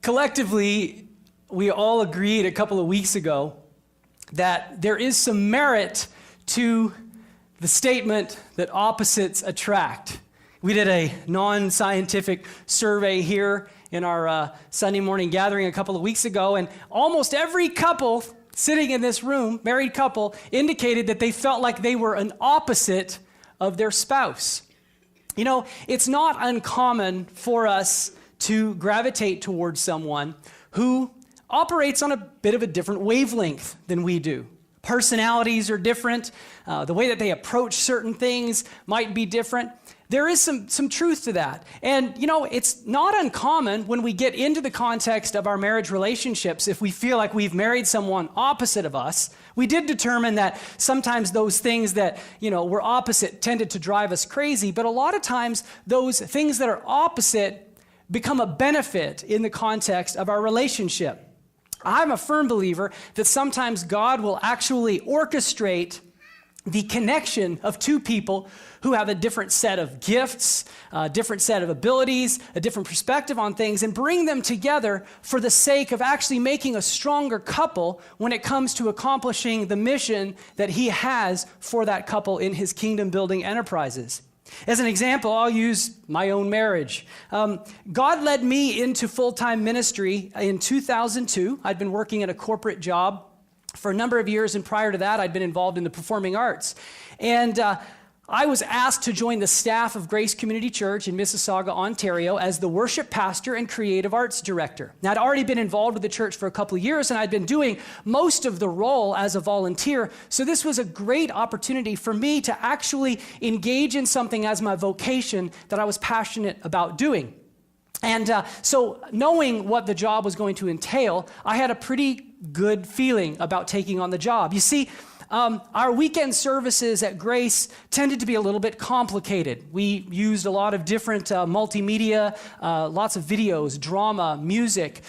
Collectively, we all agreed a couple of weeks ago that there is some merit to the statement that opposites attract. We did a non-scientific survey here in our Sunday morning gathering a couple of weeks ago, and almost every couple sitting in this room, married couple, indicated that they felt like they were an opposite of their spouse. You know, it's not uncommon for us to gravitate towards someone who operates on a bit of a different wavelength than we do. Personalities are different. The way that they approach certain things might be different. There is some truth to that. And, you know, it's not uncommon when we get into the context of our marriage relationships, if we feel like we've married someone opposite of us. We did determine that sometimes those things that, you know, were opposite tended to drive us crazy, but a lot of times those things that are opposite become a benefit in the context of our relationship. I'm a firm believer that sometimes God will actually orchestrate the connection of two people who have a different set of gifts, a different set of abilities, a different perspective on things, and bring them together for the sake of actually making a stronger couple when it comes to accomplishing the mission that he has for that couple in his kingdom building enterprises. As an example, I'll use my own marriage. God led me into full-time ministry in 2002. I'd been working at a corporate job for a number of years, and prior to that, I'd been involved in the performing arts. And I was asked to join the staff of Grace Community Church in Mississauga, Ontario, as the worship pastor and creative arts director. Now, I'd already been involved with the church for a couple of years, and I'd been doing most of the role as a volunteer, so this was a great opportunity for me to actually engage in something as my vocation that I was passionate about doing. And so knowing what the job was going to entail, I had a pretty good feeling about taking on the job. You see, our weekend services at Grace tended to be a little bit complicated. We used a lot of different multimedia, lots of videos, drama, music.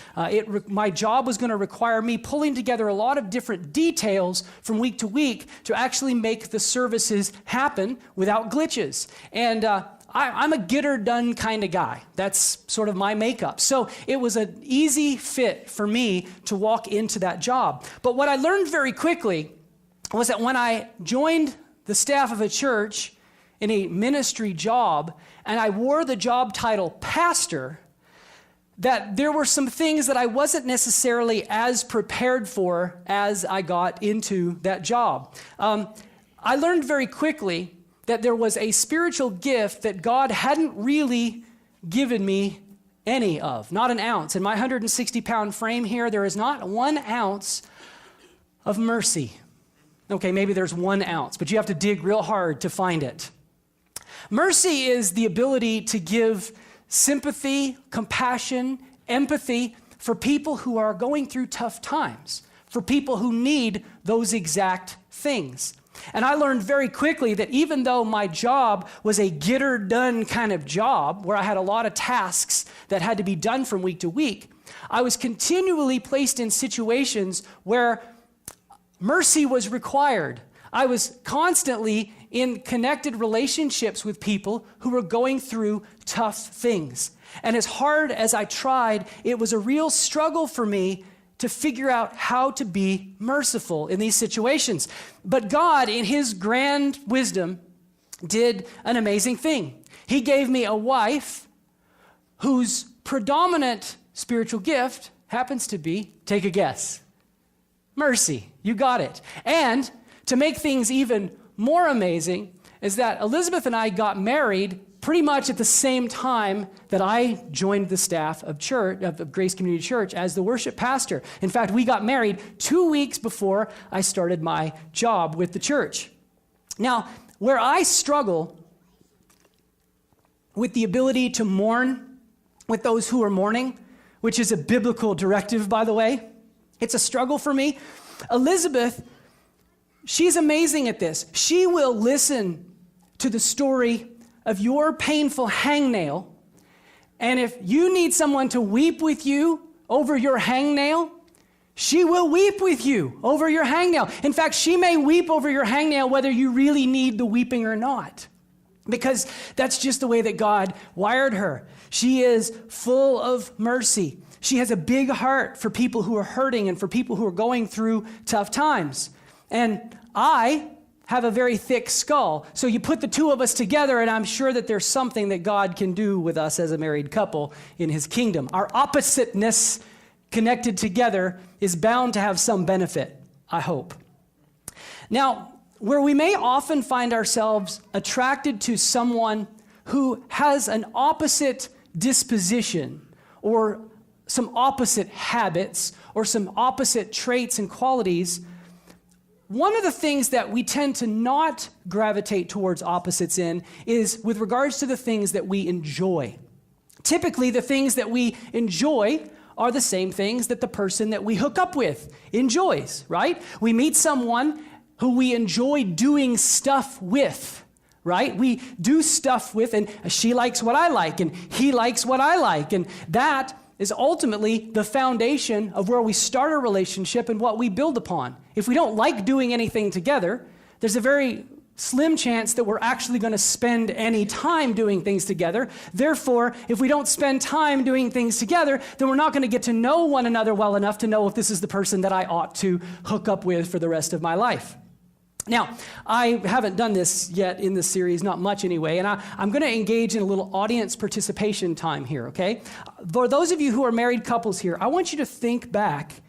My job was going to require me pulling together a lot of different details from week to week to actually make the services happen without glitches. And I'm a get-her-done kind of guy. That's sort of my makeup. So it was an easy fit for me to walk into that job. But what I learned very quickly was that when I joined the staff of a church in a ministry job, and I wore the job title pastor, that there were some things that I wasn't necessarily as prepared for as I got into that job. I learned very quickly that there was a spiritual gift that God hadn't really given me any of, not an ounce. In my 160-pound frame here, there is not 1 ounce of mercy. Okay, maybe there's 1 ounce, but you have to dig real hard to find it. Mercy is the ability to give sympathy, compassion, empathy for people who are going through tough times, for people who need those exact things. And I learned very quickly that even though my job was a get-her-done kind of job, where I had a lot of tasks that had to be done from week to week, I was continually placed in situations where mercy was required. I was constantly in connected relationships with people who were going through tough things. And as hard as I tried, it was a real struggle for me to figure out how to be merciful in these situations. But God, in his grand wisdom, did an amazing thing. He gave me a wife whose predominant spiritual gift happens to be, take a guess, mercy. You got it. And to make things even more amazing is that Elizabeth and I got married pretty much at the same time that I joined the staff of Grace Community Church as the worship pastor. In fact, we got married 2 weeks before I started my job with the church. Now, where I struggle with the ability to mourn with those who are mourning, which is a biblical directive, by the way, it's a struggle for me. Elizabeth, she's amazing at this. She will listen to the story of your painful hangnail, and if you need someone to weep with you over your hangnail, she will weep with you over your hangnail. In fact, she may weep over your hangnail whether you really need the weeping or not, because that's just the way that God wired her. She is full of mercy. she has a big heart for people who are hurting and for people who are going through tough times. And I have a very thick skull. So you put the two of us together, and I'm sure that there's something that God can do with us as a married couple in his kingdom. Our oppositeness connected together is bound to have some benefit, I hope. Now, where we may often find ourselves attracted to someone who has an opposite disposition or some opposite habits or some opposite traits and qualities, one of the things that we tend to not gravitate towards opposites in is with regards to the things that we enjoy. Typically, the things that we enjoy are the same things that the person that we hook up with enjoys, right? We meet someone who we enjoy doing stuff with, right? We do stuff with, and she likes what I like, and he likes what I like, and that is ultimately the foundation of where we start a relationship and what we build upon. If we don't like doing anything together, there's a very slim chance that we're actually going to spend any time doing things together. Therefore, if we don't spend time doing things together, then we're not going to get to know one another well enough to know if this is the person that I ought to hook up with for the rest of my life. Now, I haven't done this yet in this series, not much anyway, and I'm going to engage in a little audience participation time here, okay? For those of you who are married couples here, I want you to think back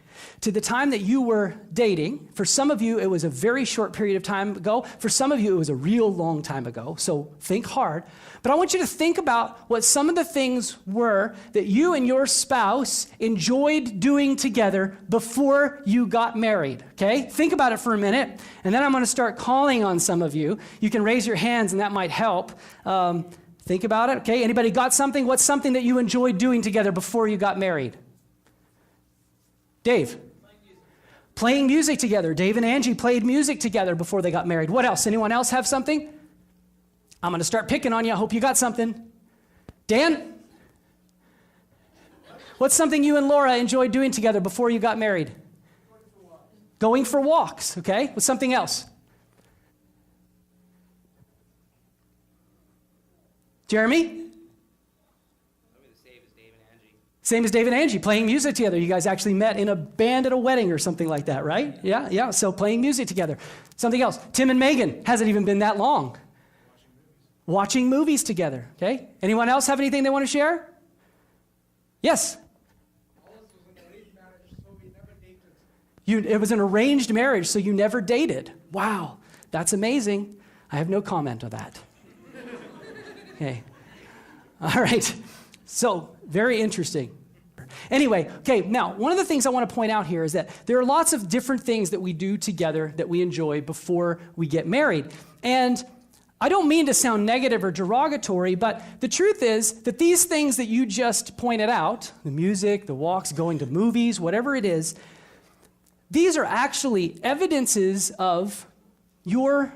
to the time that you were dating. For some of you, it was a very short period of time ago. For some of you, it was a real long time ago, so think hard. But I want you to think about what some of the things were that you and your spouse enjoyed doing together before you got married, okay? Think about it for a minute, and then I'm going to start calling on some of you. You can raise your hands, and that might help. Think about it, okay? Anybody got something? What's something that you enjoyed doing together before you got married? Dave? Playing music together. Dave and Angie played music together before they got married. What else? Anyone else have something? I'm going to start picking on you. I hope you got something. Dan? What's something you and Laura enjoyed doing together before you got married? Going for walks, okay? What's something else? Jeremy? Same as Dave and Angie, playing music together. You guys actually met in a band at a wedding or something like that, right? Yeah. So playing music together. Something else. Tim and Megan, hasn't even been that long. Watching movies together, okay? Anyone else have anything they want to share? Yes? It was an arranged marriage, so you never dated. Wow, that's amazing. I have no comment on that. Okay. All right. So, very interesting. Anyway, okay, now, one of the things I want to point out here is that there are lots of different things that we do together that we enjoy before we get married. And I don't mean to sound negative or derogatory, but the truth is that these things that you just pointed out, the music, the walks, going to movies, whatever it is, these are actually evidences of your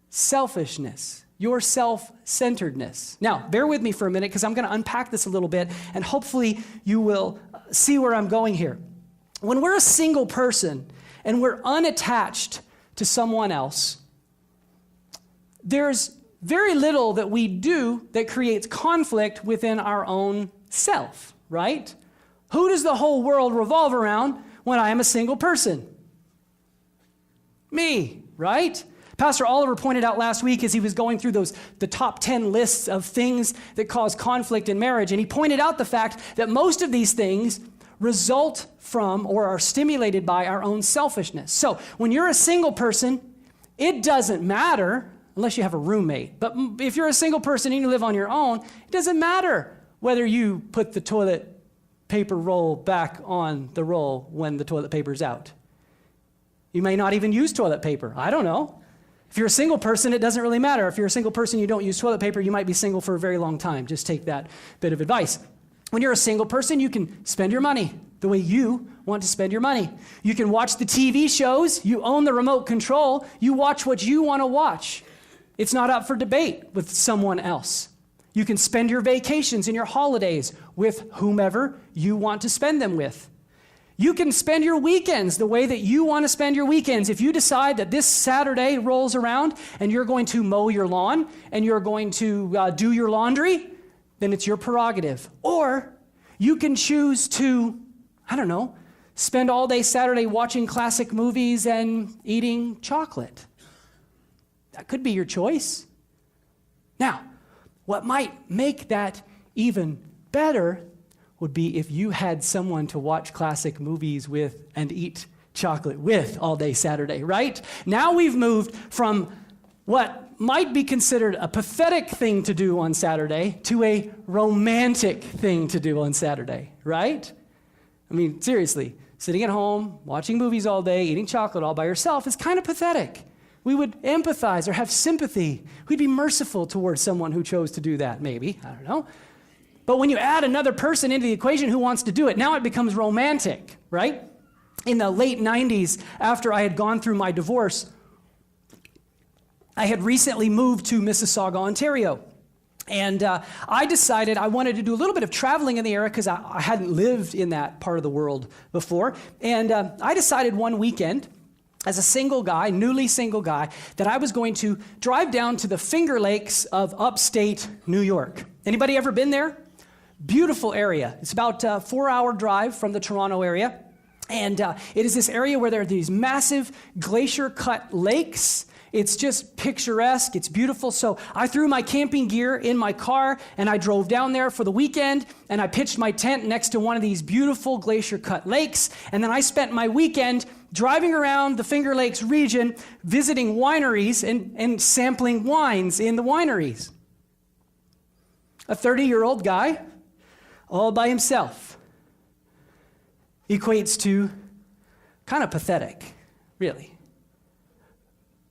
selfishness, your self-centeredness. Now, bear with me for a minute because I'm going to unpack this a little bit, and hopefully you will see where I'm going here. When we're a single person and we're unattached to someone else, there's very little that we do that creates conflict within our own self, right? Who does the whole world revolve around when I am a single person? Me, right? Pastor Oliver pointed out last week as he was going through the top 10 lists of things that cause conflict in marriage, and he pointed out the fact that most of these things result from or are stimulated by our own selfishness. So when you're a single person, it doesn't matter, unless you have a roommate, but if you're a single person and you live on your own, it doesn't matter whether you put the toilet paper roll back on the roll when the toilet paper's out. You may not even use toilet paper. I don't know. If you're a single person, it doesn't really matter. If you're a single person, you don't use toilet paper, you might be single for a very long time. Just take that bit of advice. When you're a single person, you can spend your money the way you want to spend your money. You can watch the TV shows. You own the remote control. You watch what you want to watch. It's not up for debate with someone else. You can spend your vacations and your holidays with whomever you want to spend them with. You can spend your weekends the way that you want to spend your weekends. If you decide that this Saturday rolls around and you're going to mow your lawn and you're going to do your laundry, then it's your prerogative. Or You can choose to, I don't know, spend all day Saturday watching classic movies and eating chocolate. That could be your choice. Now, what might make that even better would be if you had someone to watch classic movies with and eat chocolate with all day Saturday, right? Now we've moved from what might be considered a pathetic thing to do on Saturday to a romantic thing to do on Saturday, right? I mean, seriously, sitting at home, watching movies all day, eating chocolate all by yourself is kind of pathetic. We would empathize or have sympathy. We'd be merciful towards someone who chose to do that, maybe. I don't know. But when you add another person into the equation who wants to do it, now it becomes romantic, right? In the late 90s, after I had gone through my divorce, I had recently moved to Mississauga, Ontario. And I decided I wanted to do a little bit of traveling in the area because I hadn't lived in that part of the world before. And I decided one weekend, as a single guy, newly single guy, that I was going to drive down to the Finger Lakes of upstate New York. Anybody ever been there? Beautiful area. It's about a 4-hour drive from the Toronto area. And it is this area where there are these massive glacier-cut lakes. It's just picturesque. It's beautiful. So I threw my camping gear in my car, and I drove down there for the weekend, and I pitched my tent next to one of these beautiful glacier-cut lakes. And then I spent my weekend driving around the Finger Lakes region, visiting wineries and sampling wines in the wineries. A 30-year-old guy, all by himself, equates to kind of pathetic, really.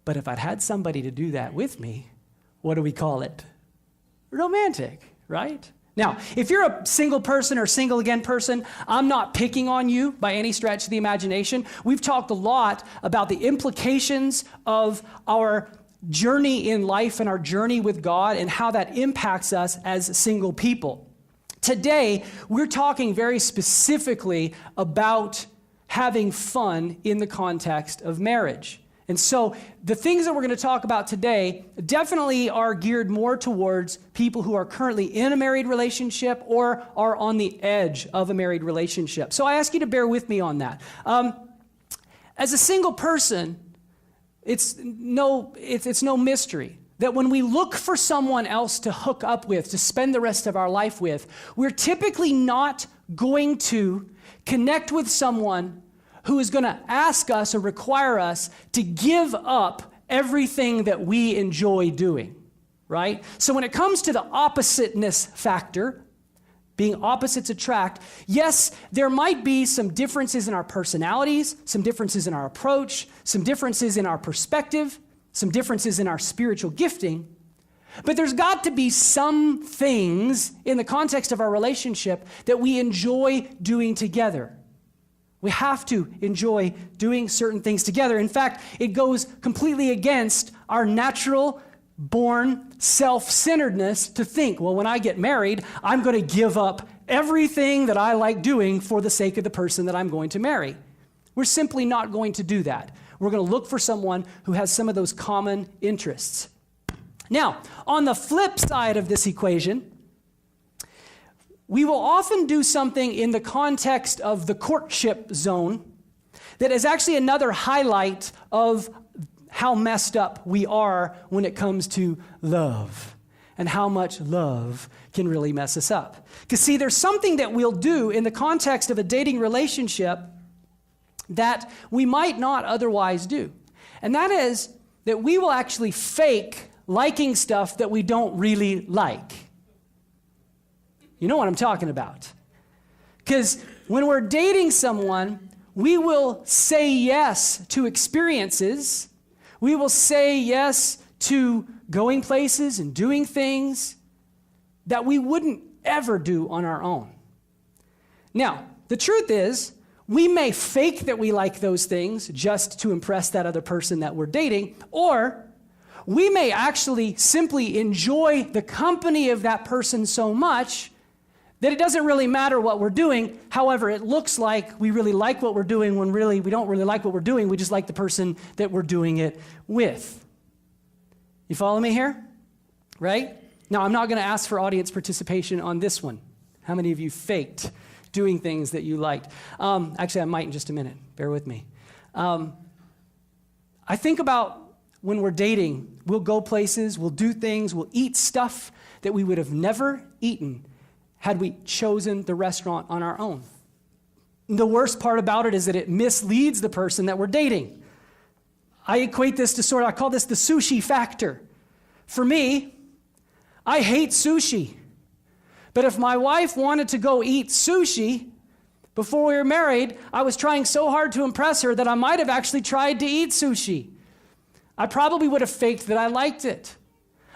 But if I'd had somebody to do that with me, what do we call it? Romantic, right? Now, if you're a single person or single again person, I'm not picking on you by any stretch of the imagination. We've talked a lot about the implications of our journey in life and our journey with God and how that impacts us as single people. Today, we're talking very specifically about having fun in the context of marriage. And so the things that we're going to talk about today definitely are geared more towards people who are currently in a married relationship or are on the edge of a married relationship. So I ask you to bear with me on that. As a single person, it's no mystery that when we look for someone else to hook up with, to spend the rest of our life with, we're typically not going to connect with someone who is going to ask us or require us to give up everything that we enjoy doing, right? So when it comes to the oppositeness factor, being opposites attract, yes, there might be some differences in our personalities, some differences in our approach, some differences in our perspective, some differences in our spiritual gifting, but there's got to be some things in the context of our relationship that we enjoy doing together. We have to enjoy doing certain things together. In fact, it goes completely against our natural born self-centeredness to think, well, when I get married, I'm going to give up everything that I like doing for the sake of the person that I'm going to marry. We're simply not going to do that. We're going to look for someone who has some of those common interests. Now, on the flip side of this equation, we will often do something in the context of the courtship zone that is actually another highlight of how messed up we are when it comes to love and how much love can really mess us up. Because see, there's something that we'll do in the context of a dating relationship that we might not otherwise do. And that is that we will actually fake liking stuff that we don't really like. You know what I'm talking about. Because when we're dating someone, we will say yes to experiences. We will say yes to going places and doing things that we wouldn't ever do on our own. Now, the truth is, we may fake that we like those things just to impress that other person that we're dating, or we may actually simply enjoy the company of that person so much that it doesn't really matter what we're doing. However, it looks like we really like what we're doing when really we don't really like what we're doing. We just like the person that we're doing it with. You follow me here? Right? Now, I'm not going to ask for audience participation on this one. How many of you faked doing things that you liked? Actually, I might in just a minute. Bear with me. I think about when we're dating, we'll go places, we'll do things, we'll eat stuff that we would have never eaten had we chosen the restaurant on our own. The worst part about it is that it misleads the person that we're dating. I equate this to I call this the sushi factor. For me, I hate sushi. But if my wife wanted to go eat sushi before we were married, I was trying so hard to impress her that I might have actually tried to eat sushi. I probably would have faked that I liked it.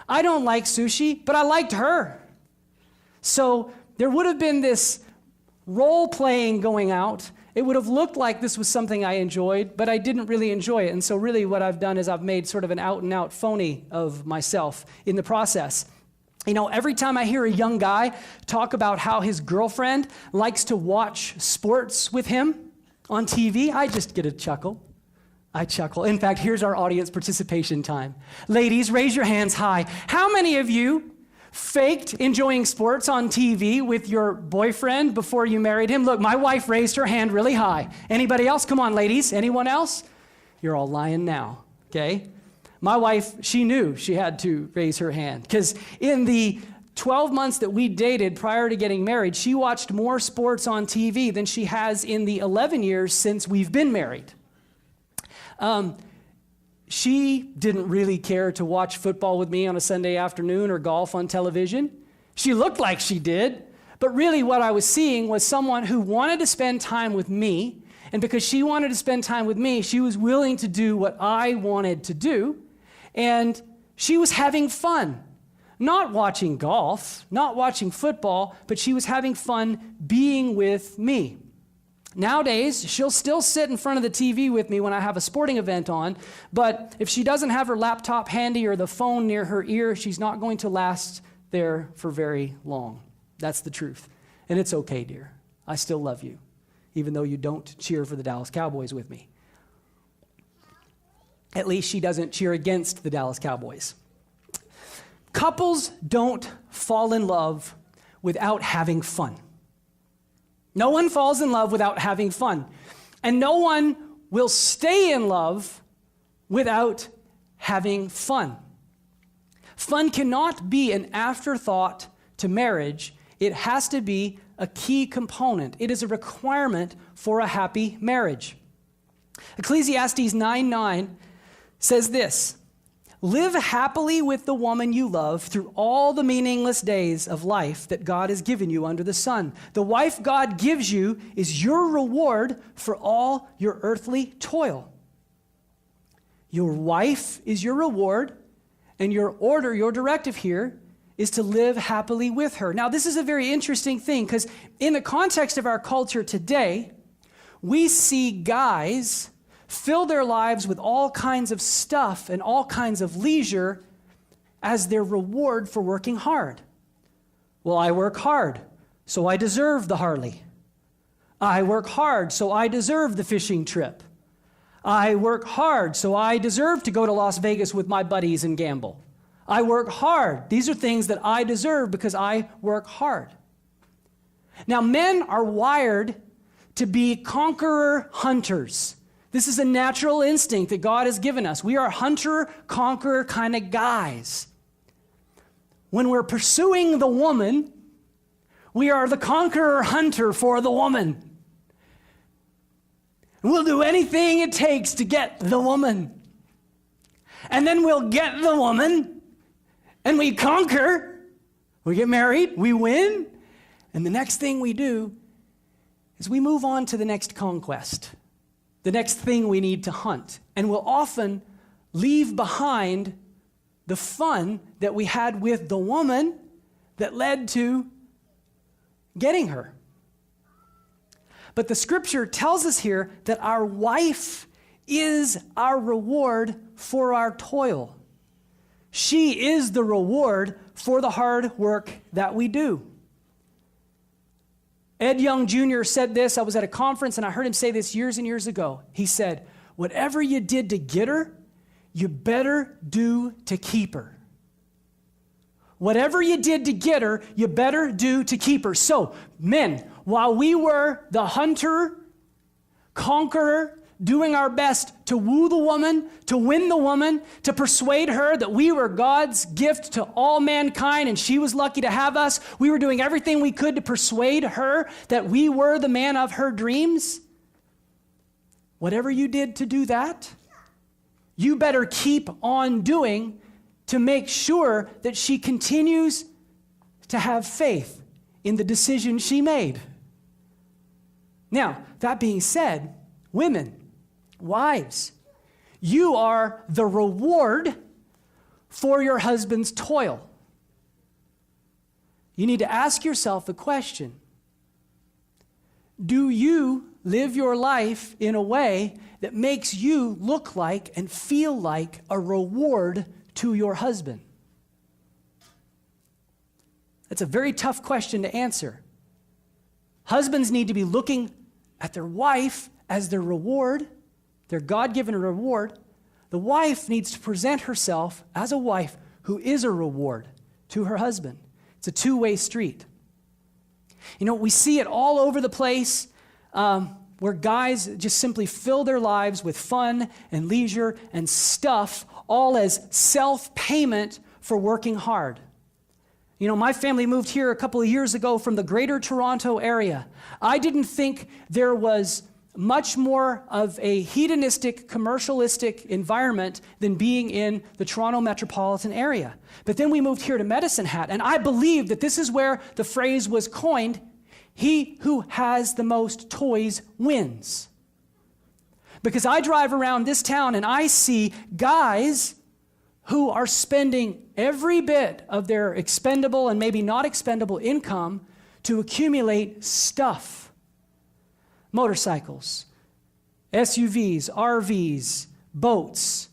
I don't like sushi, but I liked her. So there would have been this role-playing going out. It would have looked like this was something I enjoyed, but I didn't really enjoy it. And so really what I've done is I've made sort of an out-and-out phony of myself in the process. You know, every time I hear a young guy talk about how his girlfriend likes to watch sports with him on TV, I just get a chuckle. I chuckle. In fact, here's our audience participation time. Ladies, raise your hands high. How many of you faked enjoying sports on TV with your boyfriend before you married him? Look, my wife raised her hand really high. Anybody else? Come on, ladies. Anyone else? You're all lying now, okay? My wife, she knew she had to raise her hand because in the 12 months that we dated prior to getting married, she watched more sports on TV than she has in the 11 years since we've been married. She didn't really care to watch football with me on a Sunday afternoon or golf on television. She looked like she did, but really what I was seeing was someone who wanted to spend time with me, and because she wanted to spend time with me, she was willing to do what I wanted to do, and she was having fun. Not watching golf, not watching football, but she was having fun being with me. Nowadays, she'll still sit in front of the TV with me when I have a sporting event on, but if she doesn't have her laptop handy or the phone near her ear, she's not going to last there for very long. That's the truth. And it's okay, dear. I still love you, even though you don't cheer for the Dallas Cowboys with me. At least she doesn't cheer against the Dallas Cowboys. Couples don't fall in love without having fun. No one falls in love without having fun. And no one will stay in love without having fun. Fun cannot be an afterthought to marriage. It has to be a key component. It is a requirement for a happy marriage. Ecclesiastes 9:9 says this: live happily with the woman you love through all the meaningless days of life that God has given you under the sun. The wife God gives you is your reward for all your earthly toil. Your wife is your reward, and your order, your directive here, is to live happily with her. Now, this is a very interesting thing because in the context of our culture today, we see guys fill their lives with all kinds of stuff and all kinds of leisure as their reward for working hard. Well, I work hard, so I deserve the Harley. I work hard, so I deserve the fishing trip. I work hard, so I deserve to go to Las Vegas with my buddies and gamble. I work hard. These are things that I deserve because I work hard. Now, men are wired to be conqueror hunters. This is a natural instinct that God has given us. We are hunter-conqueror kind of guys. When we're pursuing the woman, we are the conqueror-hunter for the woman. We'll do anything it takes to get the woman. And then we'll get the woman, and we conquer. We get married, we win, and the next thing we do is we move on to the next conquest. The next thing we need to hunt. And we'll often leave behind the fun that we had with the woman that led to getting her. But the scripture tells us here that our wife is our reward for our toil. She is the reward for the hard work that we do. Ed Young Jr. said this. I was at a conference and I heard him say this years and years ago. He said, whatever you did to get her, you better do to keep her. Whatever you did to get her, you better do to keep her. So, men, while we were the hunter, conqueror, doing our best to woo the woman, to win the woman, to persuade her that we were God's gift to all mankind and she was lucky to have us, we were doing everything we could to persuade her that we were the man of her dreams. Whatever you did to do that, you better keep on doing to make sure that she continues to have faith in the decision she made. Now, that being said, women, wives, you are the reward for your husband's toil. You need to ask yourself the question, do you live your life in a way that makes you look like and feel like a reward to your husband? That's a very tough question to answer. Husbands need to be looking at their wife as their reward, their God-given reward. The wife needs to present herself as a wife who is a reward to her husband. It's a two-way street. You know, we see it all over the place where guys just simply fill their lives with fun and leisure and stuff, all as self-payment for working hard. You know, my family moved here a couple of years ago from the greater Toronto area. I didn't think there was much more of a hedonistic, commercialistic environment than being in the Toronto metropolitan area. But then we moved here to Medicine Hat, and I believe that this is where the phrase was coined, he who has the most toys wins. Because I drive around this town and I see guys who are spending every bit of their expendable and maybe not expendable income to accumulate stuff. Motorcycles, SUVs, RVs, boats,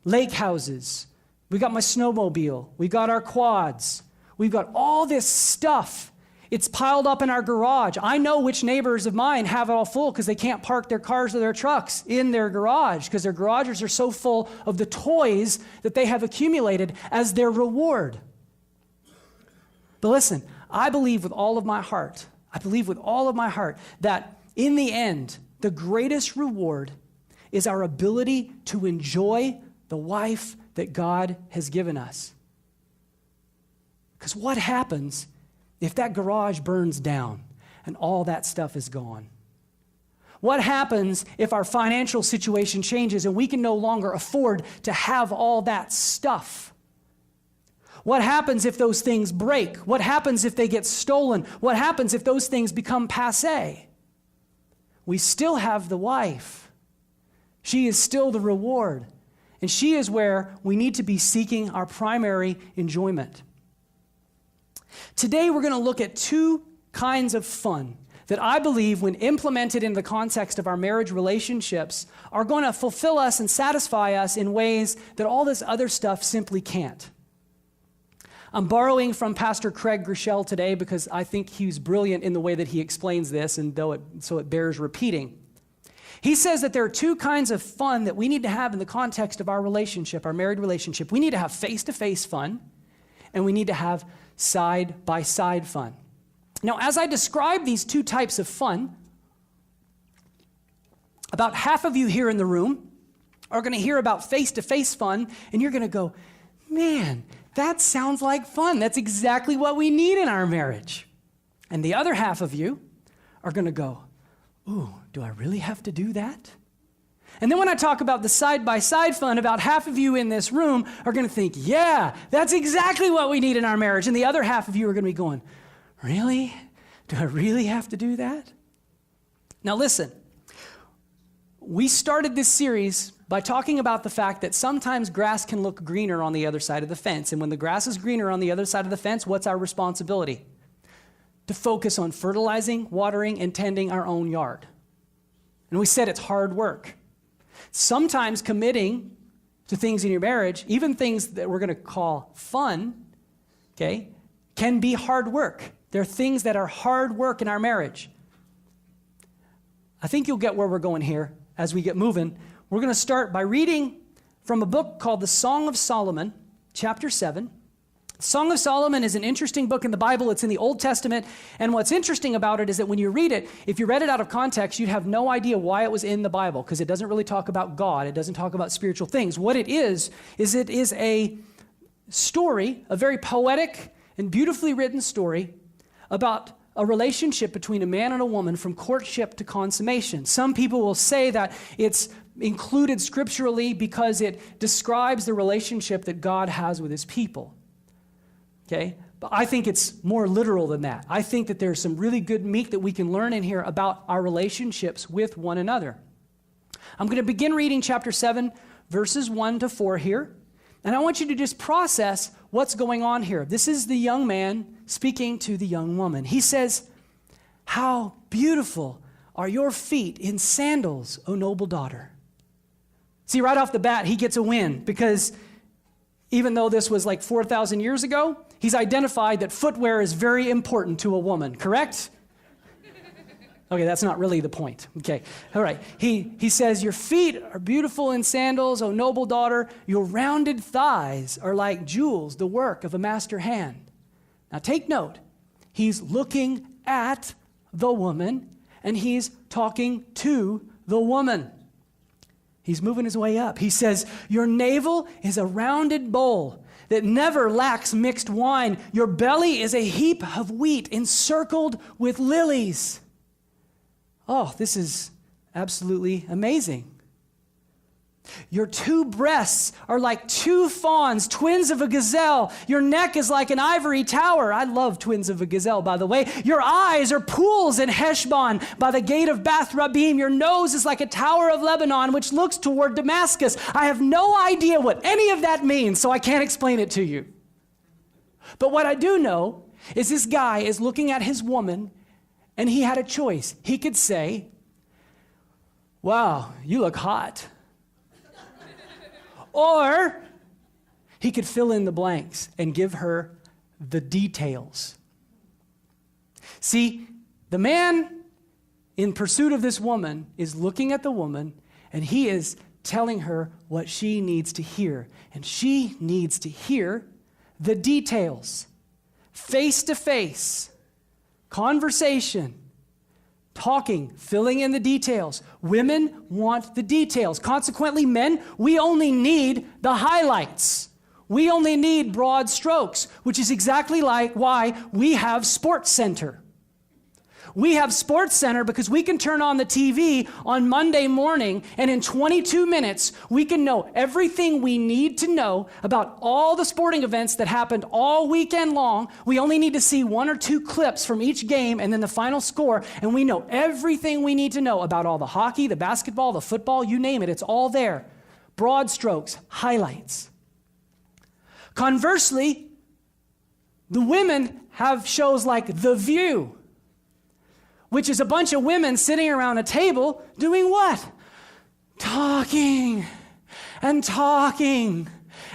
lake houses. We got my snowmobile. We got our quads. We've got all this stuff. It's piled up in our garage. I know which neighbors of mine have it all full because they can't park their cars or their trucks in their garage because their garages are so full of the toys that they have accumulated as their reward. But listen, I believe with all of my heart that in the end, the greatest reward is our ability to enjoy the wife that God has given us. Because what happens if that garage burns down and all that stuff is gone? What happens if our financial situation changes and we can no longer afford to have all that stuff? What happens if those things break? What happens if they get stolen? What happens if those things become passé? We still have the wife. She is still the reward. And she is where we need to be seeking our primary enjoyment. Today we're going to look at two kinds of fun that I believe, when implemented in the context of our marriage relationships, are going to fulfill us and satisfy us in ways that all this other stuff simply can't. I'm borrowing from Pastor Craig Groeschel today because I think he's brilliant in the way that he explains this, and so it bears repeating. He says that there are two kinds of fun that we need to have in the context of our relationship, our married relationship. We need to have face-to-face fun, and we need to have side-by-side fun. Now, as I describe these two types of fun, about half of you here in the room are going to hear about face-to-face fun, and you're going to go, man, that sounds like fun. That's exactly what we need in our marriage. And the other half of you are going to go, ooh, do I really have to do that? And then when I talk about the side-by-side fun, about half of you in this room are going to think, yeah, that's exactly what we need in our marriage. And the other half of you are going to be going, really? Do I really have to do that? Now listen, we started this series by talking about the fact that sometimes grass can look greener on the other side of the fence. And when the grass is greener on the other side of the fence, what's our responsibility? To focus on fertilizing, watering, and tending our own yard. And we said it's hard work. Sometimes committing to things in your marriage, even things that we're going to call fun, okay, can be hard work. There are things that are hard work in our marriage. I think you'll get where we're going here as we get moving. We're going to start by reading from a book called The Song of Solomon, chapter 7. Song of Solomon is an interesting book in the Bible. It's in the Old Testament. And what's interesting about it is that when you read it, if you read it out of context, you'd have no idea why it was in the Bible, because it doesn't really talk about God. It doesn't talk about spiritual things. What it is it is a story, a very poetic and beautifully written story about a relationship between a man and a woman from courtship to consummation. Some people will say that it's included scripturally because it describes the relationship that God has with his people. Okay? But I think it's more literal than that. I think that there's some really good meat that we can learn in here about our relationships with one another. I'm going to begin reading chapter 7, verses 1 to 4 here. And I want you to just process what's going on here. This is the young man speaking to the young woman. He says, "How beautiful are your feet in sandals, O noble daughter." See, right off the bat, he gets a win because even though this was like 4,000 years ago, he's identified that footwear is very important to a woman, correct? Okay, that's not really the point. Okay, all right. He says, "Your feet are beautiful in sandals, O noble daughter. Your rounded thighs are like jewels, the work of a master hand." Now take note. He's looking at the woman, and he's talking to the woman. He's moving his way up. He says, "Your navel is a rounded bowl that never lacks mixed wine. Your belly is a heap of wheat encircled with lilies." Oh, this is absolutely amazing. "Your two breasts are like two fawns, twins of a gazelle. Your neck is like an ivory tower." I love twins of a gazelle, by the way. "Your eyes are pools in Heshbon by the gate of Bath Rabbim. Your nose is like a tower of Lebanon, which looks toward Damascus." I have no idea what any of that means, so I can't explain it to you. But what I do know is this guy is looking at his woman, and he had a choice. He could say, "Wow, you look hot." Or he could fill in the blanks and give her the details. See, the man in pursuit of this woman is looking at the woman, and he is telling her what she needs to hear. And she needs to hear the details. Face to face, conversation, talking, filling in the details. Women want the details. Consequently, men, we only need the highlights. We only need broad strokes, which is exactly like why we have Sports Center. We have Sports Center because we can turn on the TV on Monday morning, and in 22 minutes, we can know everything we need to know about all the sporting events that happened all weekend long. We only need to see one or two clips from each game and then the final score, and we know everything we need to know about all the hockey, the basketball, the football, you name it. It's all there. Broad strokes, highlights. Conversely, the women have shows like The View, which is a bunch of women sitting around a table doing what? Talking and talking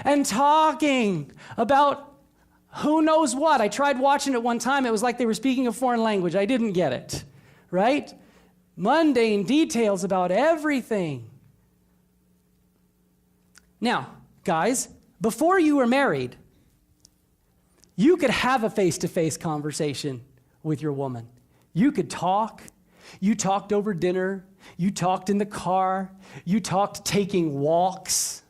and talking about who knows what. I tried watching it one time. It was like they were speaking a foreign language. I didn't get it, right? Mundane details about everything. Now, guys, before you were married, you could have a face-to-face conversation with your woman. You could talk. You talked over dinner. You talked in the car. You talked taking walks.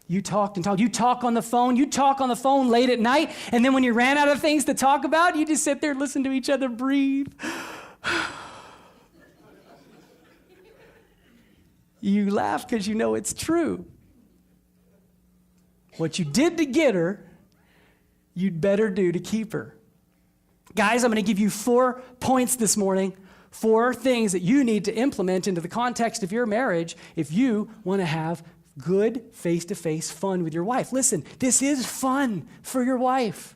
You talked and talked. You talk on the phone. You talk on the phone late at night. And then when you ran out of things to talk about, you just sit there and listen to each other breathe. You laugh because you know it's true. What you did to get her, you'd better do to keep her. Guys, I'm going to give you 4 points this morning, 4 things that you need to implement into the context of your marriage if you want to have good face-to-face fun with your wife. Listen, this is fun for your wife.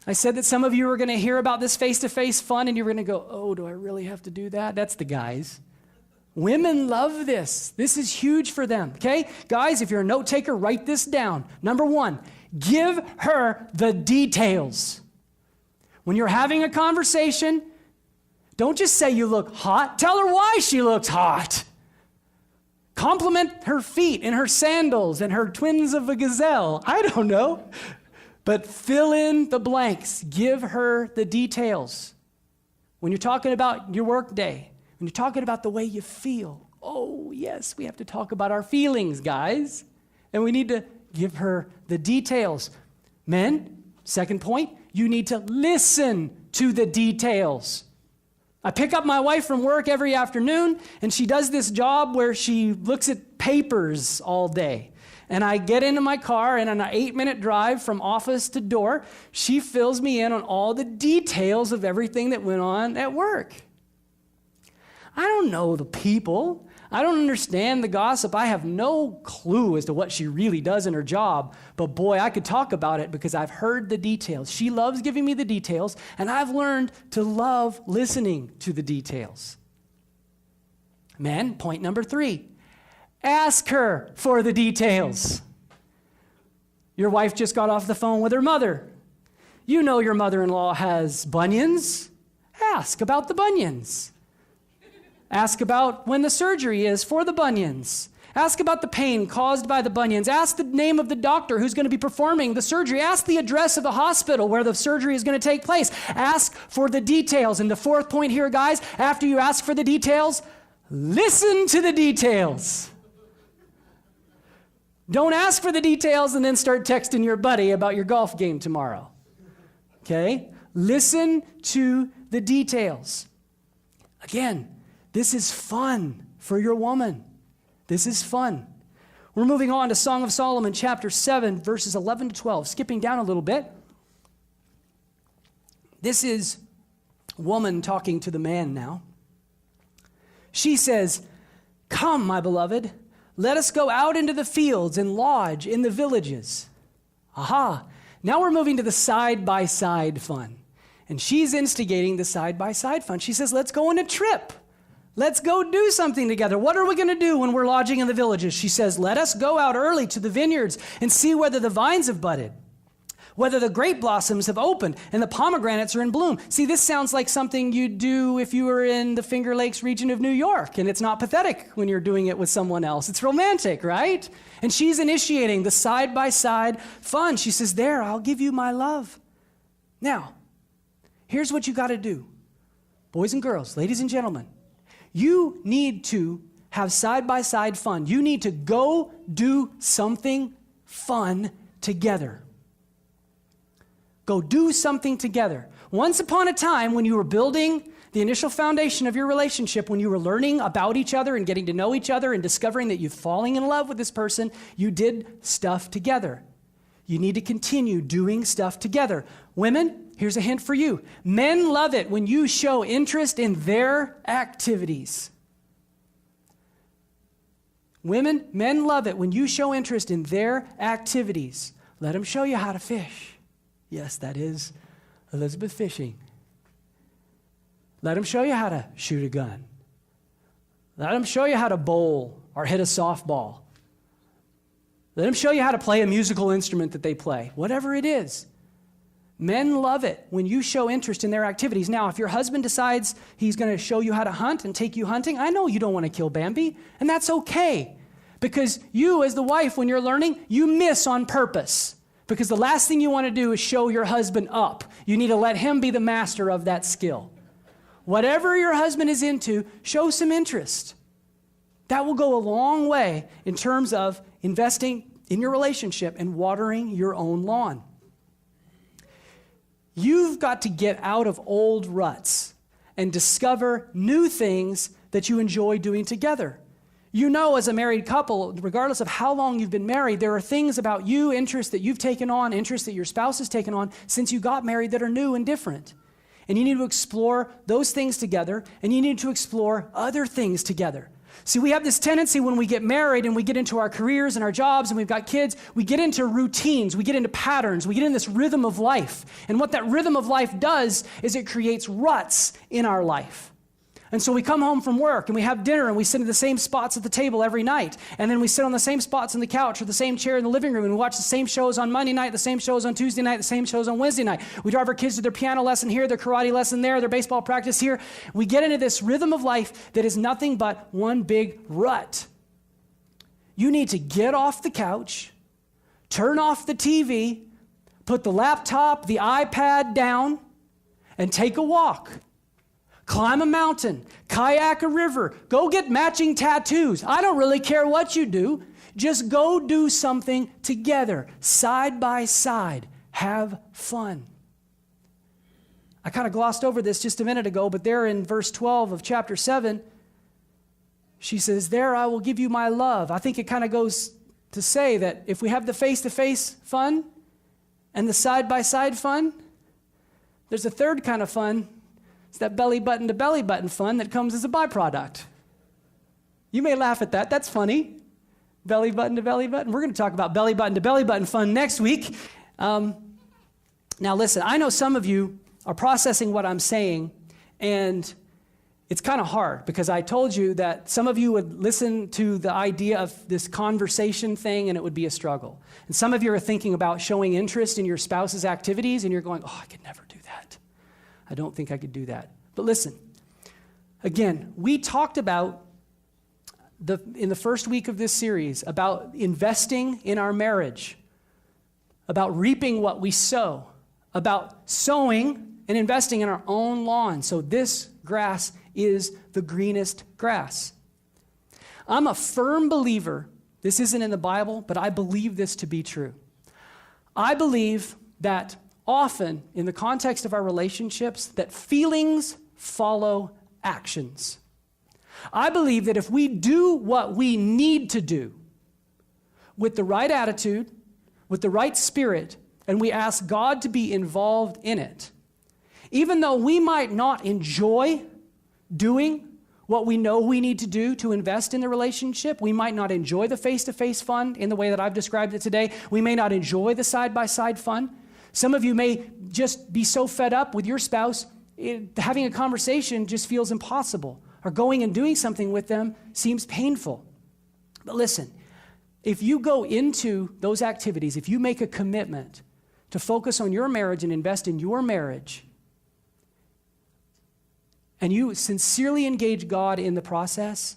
I said that some of you are going to hear about this face-to-face fun and you're going to go, "Oh, do I really have to do that?" That's the guys. Women love this. This is huge for them, okay? Guys, if you're a note taker, write this down. Number 1, give her the details. When you're having a conversation, don't just say you look hot. Tell her why she looks hot. Compliment her feet and her sandals and her twins of a gazelle. I don't know. But fill in the blanks. Give her the details. When you're talking about your work day, when you're talking about the way you feel, oh, yes, we have to talk about our feelings, guys. And we need to give her the details. Men, second point, you need to listen to the details. I pick up my wife from work every afternoon, and she does this job where she looks at papers all day. And I get into my car, and on an 8-minute drive from office to door, she fills me in on all the details of everything that went on at work. I don't know the people. I don't understand the gossip. I have no clue as to what she really does in her job. But boy, I could talk about it because I've heard the details. She loves giving me the details, and I've learned to love listening to the details. Men, point number 3. Ask her for the details. Your wife just got off the phone with her mother. You know your mother-in-law has bunions. Ask about the bunions. Ask about when the surgery is for the bunions. Ask about the pain caused by the bunions. Ask the name of the doctor who's going to be performing the surgery. Ask the address of the hospital where the surgery is going to take place. Ask for the details. And the fourth point here, guys, after you ask for the details, listen to the details. Don't ask for the details and then start texting your buddy about your golf game tomorrow. Okay? Listen to the details. Again, this is fun for your woman. This is fun. We're moving on to Song of Solomon, chapter 7, verses 11 to 12. Skipping down a little bit. This is woman talking to the man now. She says, "Come, my beloved, let us go out into the fields and lodge in the villages." Aha. Now we're moving to the side-by-side fun. And she's instigating the side-by-side fun. She says, let's go on a trip. Let's go do something together. What are we going to do when we're lodging in the villages? She says, let us go out early to the vineyards and see whether the vines have budded, whether the grape blossoms have opened and the pomegranates are in bloom. See, this sounds like something you'd do if you were in the Finger Lakes region of New York, and it's not pathetic when you're doing it with someone else. It's romantic, right? And she's initiating the side-by-side fun. She says, there, I'll give you my love. Now, here's what you got to do. Boys and girls, ladies and gentlemen, you need to have side-by-side fun. You need to go do something fun together. Go do something together. Once upon a time, when you were building the initial foundation of your relationship, when you were learning about each other and getting to know each other and discovering that you're falling in love with this person, you did stuff together. You need to continue doing stuff together. Women, here's a hint for you. Men love it when you show interest in their activities. Men love it when you show interest in their activities. Let them show you how to fish. Yes, that is Elizabeth fishing. Let them show you how to shoot a gun. Let them show you how to bowl or hit a softball. Let them show you how to play a musical instrument that they play, whatever it is. Men love it when you show interest in their activities. Now, if your husband decides he's going to show you how to hunt and take you hunting, I know you don't want to kill Bambi, and that's okay. Because you, as the wife, when you're learning, you miss on purpose. Because the last thing you want to do is show your husband up. You need to let him be the master of that skill. Whatever your husband is into, show some interest. That will go a long way in terms of investing in your relationship and watering your own lawn. You've got to get out of old ruts and discover new things that you enjoy doing together. You know, as a married couple, regardless of how long you've been married, there are things about you, interests that you've taken on, interests that your spouse has taken on since you got married that are new and different. And you need to explore those things together, and you need to explore other things together. See, we have this tendency when we get married and we get into our careers and our jobs and we've got kids, we get into routines, we get into patterns, we get in this rhythm of life. And what that rhythm of life does is it creates ruts in our life. And so we come home from work and we have dinner and we sit in the same spots at the table every night. And then we sit on the same spots on the couch or the same chair in the living room and we watch the same shows on Monday night, the same shows on Tuesday night, the same shows on Wednesday night. We drive our kids to their piano lesson here, their karate lesson there, their baseball practice here. We get into this rhythm of life that is nothing but one big rut. You need to get off the couch, turn off the TV, Put the laptop, the iPad down, and take a walk. Climb a mountain, kayak a river, go get matching tattoos. I don't really care what you do. Just go do something together, side by side. Have fun. I kind of glossed over this just a minute ago, but there in verse 12 of chapter 7, she says, there I will give you my love. I think it kind of goes to say that if we have the face-to-face fun and the side-by-side fun, there's a third kind of fun. It's that belly button to belly button fun that comes as a byproduct. You may laugh at that. That's funny. Belly button to belly button. We're going to talk about belly button to belly button fun next week. Now listen, I know some of you are processing what I'm saying, and it's kind of hard because I told you that some of you would listen to the idea of this conversation thing and it would be a struggle. And some of you are thinking about showing interest in your spouse's activities and you're going, oh, I could never do that. I don't think I could do that. But listen, again, we talked about in the first week of this series about investing in our marriage, about reaping what we sow, about sowing and investing in our own lawn. So this grass is the greenest grass. I'm a firm believer, this isn't in the Bible, but I believe this to be true. I believe that often in the context of our relationships, that feelings follow actions. I believe that if we do what we need to do with the right attitude, with the right spirit, and we ask God to be involved in it, even though we might not enjoy doing what we know we need to do to invest in the relationship, we might not enjoy the face-to-face fun in the way that I've described it today, we may not enjoy the side-by-side fun. Some of you may just be so fed up with your spouse, having a conversation just feels impossible, or going and doing something with them seems painful. But listen, if you go into those activities, if you make a commitment to focus on your marriage and invest in your marriage, and you sincerely engage God in the process,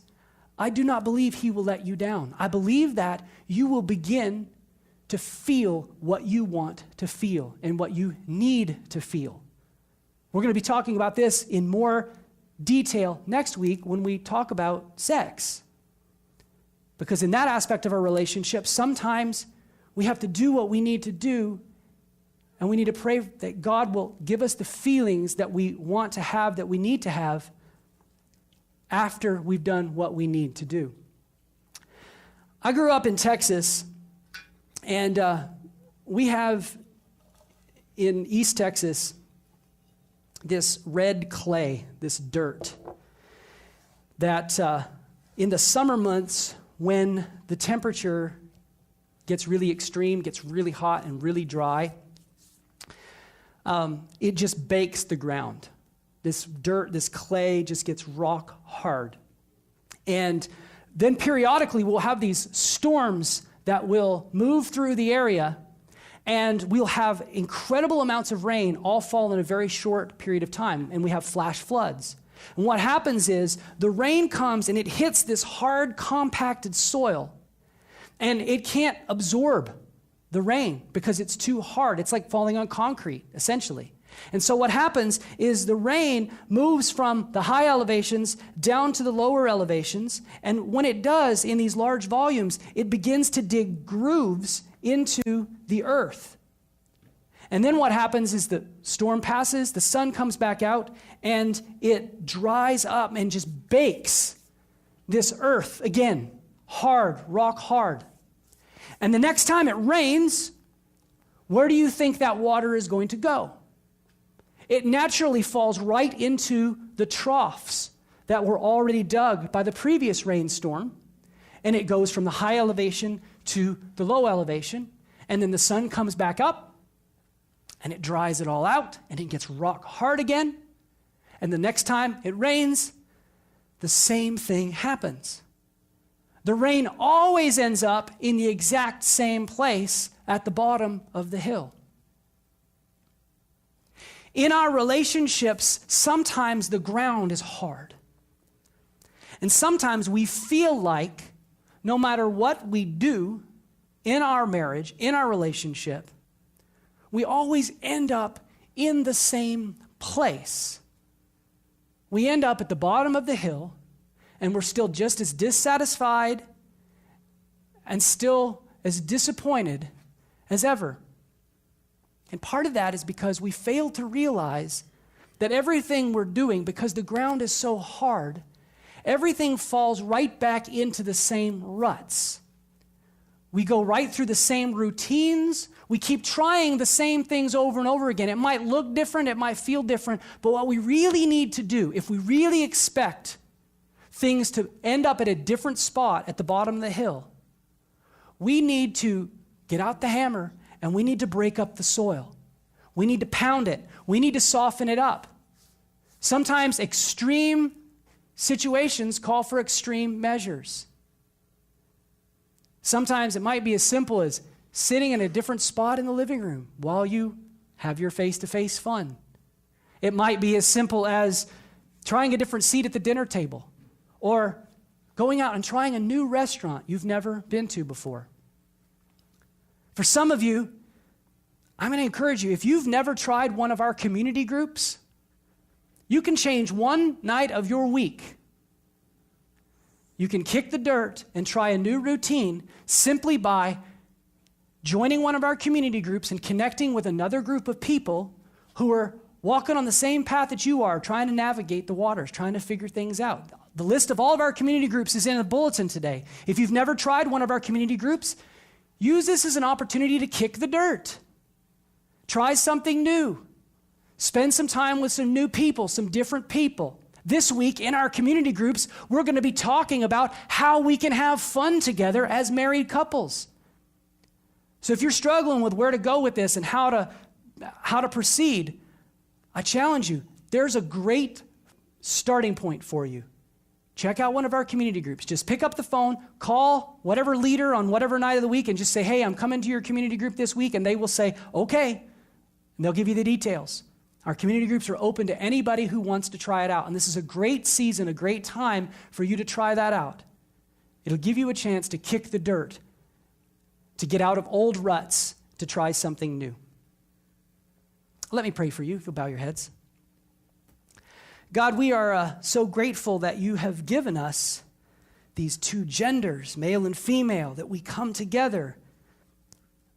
I do not believe He will let you down. I believe that you will begin to feel what you want to feel and what you need to feel. We're going to be talking about this in more detail next week when we talk about sex. Because in that aspect of our relationship, sometimes we have to do what we need to do, and we need to pray that God will give us the feelings that we want to have, that we need to have, after we've done what we need to do. I grew up in Texas, and we have in East Texas this red clay, this dirt, that in the summer months when the temperature gets really extreme, gets really hot and really dry, it just bakes the ground. This dirt, this clay just gets rock hard. And then periodically we'll have these storms that will move through the area, and we'll have incredible amounts of rain all fall in a very short period of time, and we have flash floods. And what happens is the rain comes and it hits this hard, compacted soil, and it can't absorb the rain because it's too hard. It's like falling on concrete, essentially. And so what happens is the rain moves from the high elevations down to the lower elevations, and when it does in these large volumes, it begins to dig grooves into the earth. And then what happens is the storm passes, the sun comes back out, and it dries up and just bakes this earth again, hard, rock hard. And the next time it rains, where do you think that water is going to go? It naturally falls right into the troughs that were already dug by the previous rainstorm, and it goes from the high elevation to the low elevation, and then the sun comes back up, and it dries it all out, and it gets rock hard again, and the next time it rains, the same thing happens. The rain always ends up in the exact same place at the bottom of the hill. In our relationships, sometimes the ground is hard. And sometimes we feel like no matter what we do in our marriage, in our relationship, we always end up in the same place. We end up at the bottom of the hill, and we're still just as dissatisfied and still as disappointed as ever. And part of that is because we fail to realize that everything we're doing, because the ground is so hard, everything falls right back into the same ruts. We go right through the same routines. We keep trying the same things over and over again. It might look different, it might feel different, but what we really need to do, if we really expect things to end up at a different spot at the bottom of the hill, we need to get out the hammer and we need to break up the soil. We need to pound it. We need to soften it up. Sometimes extreme situations call for extreme measures. Sometimes it might be as simple as sitting in a different spot in the living room while you have your face-to-face fun. It might be as simple as trying a different seat at the dinner table, or going out and trying a new restaurant you've never been to before. For some of you, I'm going to encourage you, if you've never tried one of our community groups, you can change one night of your week. You can kick the dirt and try a new routine simply by joining one of our community groups and connecting with another group of people who are walking on the same path that you are, trying to navigate the waters, trying to figure things out. The list of all of our community groups is in the bulletin today. If you've never tried one of our community groups, use this as an opportunity to kick the dirt. Try something new. Spend some time with some new people, some different people. This week in our community groups, we're going to be talking about how we can have fun together as married couples. So if you're struggling with where to go with this and how to proceed, I challenge you, there's a great starting point for you. Check out one of our community groups. Just pick up the phone, call whatever leader on whatever night of the week, and just say, hey, I'm coming to your community group this week, and they will say, okay, and they'll give you the details. Our community groups are open to anybody who wants to try it out, and this is a great season, a great time for you to try that out. It'll give you a chance to kick the dirt, to get out of old ruts, to try something new. Let me pray for you, if you'll bow your heads. God, we are so grateful that you have given us these two genders, male and female, that we come together.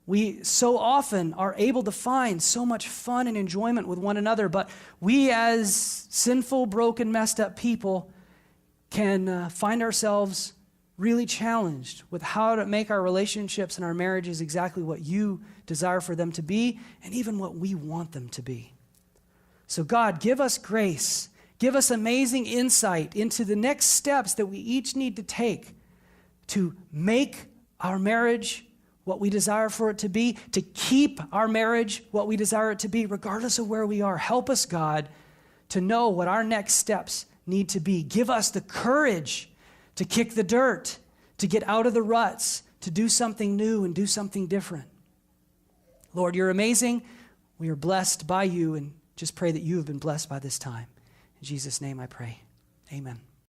We so often are able to find so much fun and enjoyment with one another, but we as sinful, broken, messed up people can find ourselves really challenged with how to make our relationships and our marriages exactly what you desire for them to be, and even what we want them to be. So God, give us grace. Give us amazing insight into the next steps that we each need to take to make our marriage what we desire for it to be, to keep our marriage what we desire it to be, regardless of where we are. Help us, God, to know what our next steps need to be. Give us the courage to kick the dirt, to get out of the ruts, to do something new and do something different. Lord, you're amazing. We are blessed by you, and just pray that you have been blessed by this time. In Jesus' name I pray. Amen.